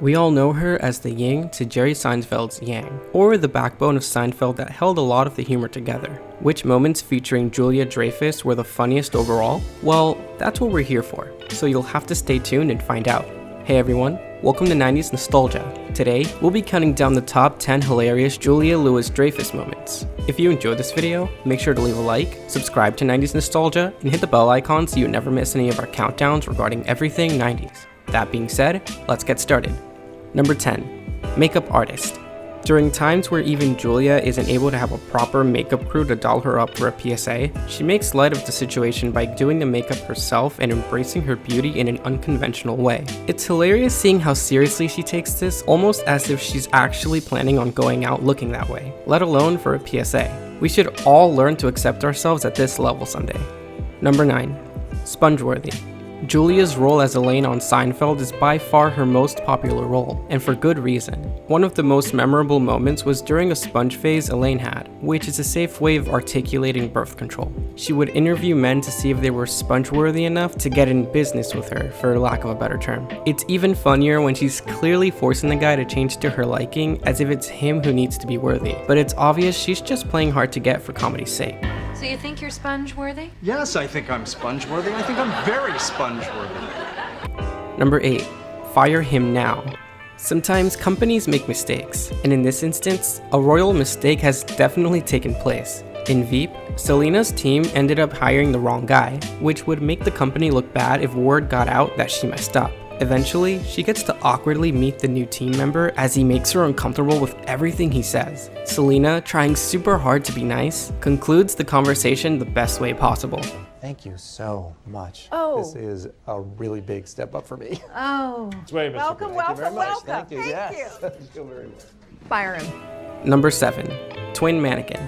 We all know her as the yin to Jerry Seinfeld's yang, or the backbone of Seinfeld that held a lot of the humor together. Which moments featuring Julia Dreyfus were the funniest overall? Well, that's what we're here for, so you'll have to stay tuned and find out. Hey everyone, welcome to 90s Nostalgia. Today, we'll be counting down the top 10 hilarious Julia Louis-Dreyfus moments. If you enjoyed this video, make sure to leave a like, subscribe to 90s Nostalgia, and hit the bell icon so you never miss any of our countdowns regarding everything 90s. That being said, let's get started. Number 10. Makeup artist. During times where even Julia isn't able to have a proper makeup crew to doll her up for a PSA, she makes light of the situation by doing the makeup herself and embracing her beauty in an unconventional way. It's hilarious seeing how seriously she takes this, almost as if she's actually planning on going out looking that way, let alone for a PSA. We should all learn to accept ourselves at this level someday. Number 9. Spongeworthy. Julia's role as Elaine on Seinfeld is by far her most popular role, and for good reason. One of the most memorable moments was during a sponge phase Elaine had, which is a safe way of articulating birth control. She would interview men to see if they were sponge-worthy enough to get in business with her, for lack of a better term. It's even funnier when she's clearly forcing the guy to change to her liking as if it's him who needs to be worthy, but it's obvious she's just playing hard to get for comedy's sake. So you think you're sponge-worthy? Yes, I think I'm sponge-worthy. I think I'm very sponge-worthy. Number 8. Fire him now. Sometimes companies make mistakes, and in this instance, a royal mistake has definitely taken place. In VEEP, Selena's team ended up hiring the wrong guy, which would make the company look bad if word got out that she messed up. Eventually, she gets to awkwardly meet the new team member as he makes her uncomfortable with everything he says. Selena, trying super hard to be nice, concludes the conversation the best way possible. Thank you so much. Oh. This is a really big step up for me. Oh. Welcome. Thank you. Yes. Thank you very much. Fire him. Number 7. Twin mannequin.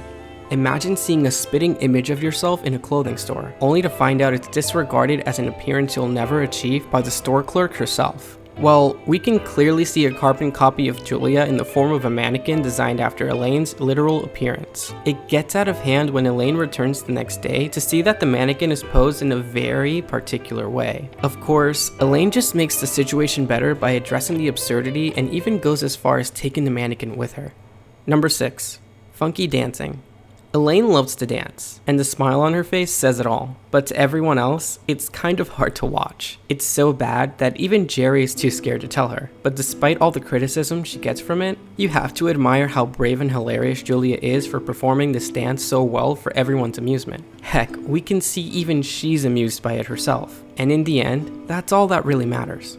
Imagine seeing a spitting image of yourself in a clothing store, only to find out it's disregarded as an appearance you'll never achieve by the store clerk herself. Well, we can clearly see a carbon copy of Julia in the form of a mannequin designed after Elaine's literal appearance. It gets out of hand when Elaine returns the next day to see that the mannequin is posed in a very particular way. Of course, Elaine just makes the situation better by addressing the absurdity and even goes as far as taking the mannequin with her. Number 6. Funky dancing. Elaine loves to dance, and the smile on her face says it all, but to everyone else, it's kind of hard to watch. It's so bad that even Jerry is too scared to tell her, but despite all the criticism she gets from it, you have to admire how brave and hilarious Julia is for performing this dance so well for everyone's amusement. Heck, we can see even she's amused by it herself, and in the end, that's all that really matters.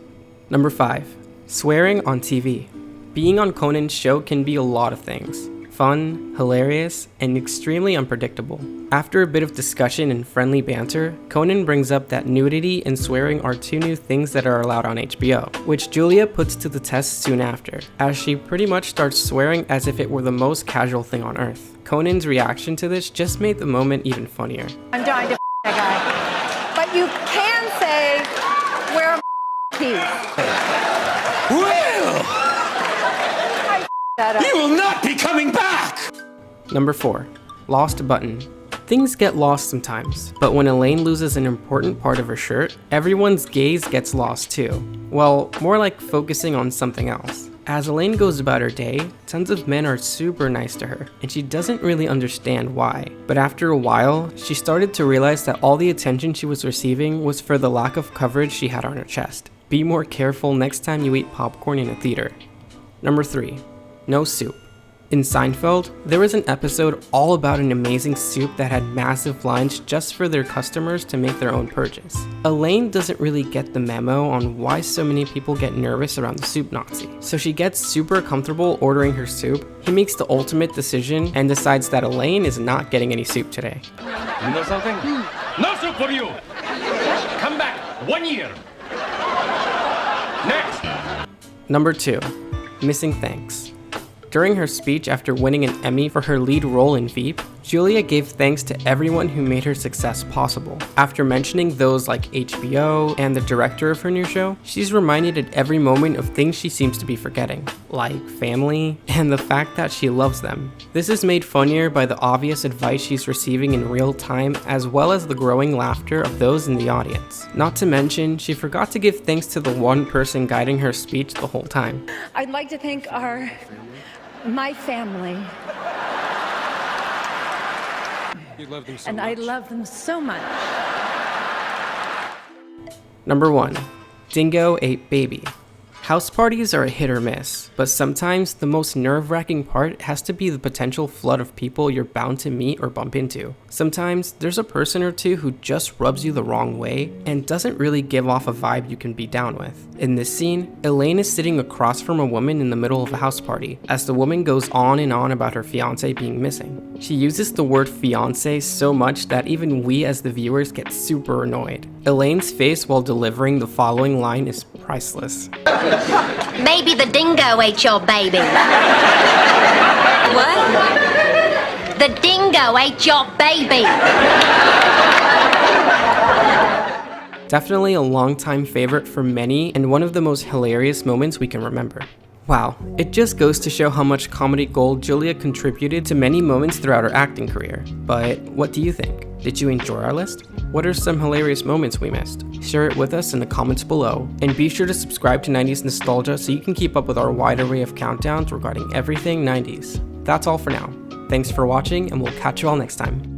Number 5. Swearing on TV. Being on Conan's show can be a lot of things. Fun, hilarious, and extremely unpredictable. After a bit of discussion and friendly banter, Conan brings up that nudity and swearing are two new things that are allowed on HBO, which Julia puts to the test soon after, as she pretty much starts swearing as if it were the most casual thing on earth. Conan's reaction to this just made the moment even funnier. I'm dying to that guy. But you can say, where are keys? Well, you will not be coming back! Number 4. Lost button. Things get lost sometimes, but when Elaine loses an important part of her shirt, everyone's gaze gets lost too. Well, more like focusing on something else. As Elaine goes about her day, tons of men are super nice to her, and she doesn't really understand why. But after a while, she started to realize that all the attention she was receiving was for the lack of coverage she had on her chest. Be more careful next time you eat popcorn in a theater. Number 3. No soup. In Seinfeld, there was an episode all about an amazing soup that had massive lines just for their customers to make their own purchase. Elaine doesn't really get the memo on why so many people get nervous around the soup Nazi, so she gets super comfortable ordering her soup. He makes the ultimate decision and decides that Elaine is not getting any soup today. You know something? No soup for you! Come back 1 year! Next! Number 2. Missing thanks. During her speech after winning an Emmy for her lead role in VEEP, Julia gave thanks to everyone who made her success possible. After mentioning those like HBO and the director of her new show, she's reminded at every moment of things she seems to be forgetting, like family and the fact that she loves them. This is made funnier by the obvious advice she's receiving in real time, as well as the growing laughter of those in the audience. Not to mention, she forgot to give thanks to the one person guiding her speech the whole time. I'd like to thank my family. You love them so And much. I love them so much. Number 1. Dingo ate baby. House parties are a hit or miss, but sometimes the most nerve-wracking part has to be the potential flood of people you're bound to meet or bump into. Sometimes there's a person or two who just rubs you the wrong way and doesn't really give off a vibe you can be down with. In this scene, Elaine is sitting across from a woman in the middle of a house party as the woman goes on and on about her fiance being missing. She uses the word fiance so much that even we as the viewers get super annoyed. Elaine's face while delivering the following line is priceless. Maybe the dingo ate your baby. What? The dingo ate your baby. Definitely a longtime favorite for many and one of the most hilarious moments we can remember. Wow, it just goes to show how much comedy gold Julia contributed to many moments throughout her acting career. But what do you think? Did you enjoy our list? What are some hilarious moments we missed? Share it with us in the comments below, and be sure to subscribe to 90s Nostalgia so you can keep up with our wide array of countdowns regarding everything 90s. That's all for now. Thanks for watching, and we'll catch you all next time.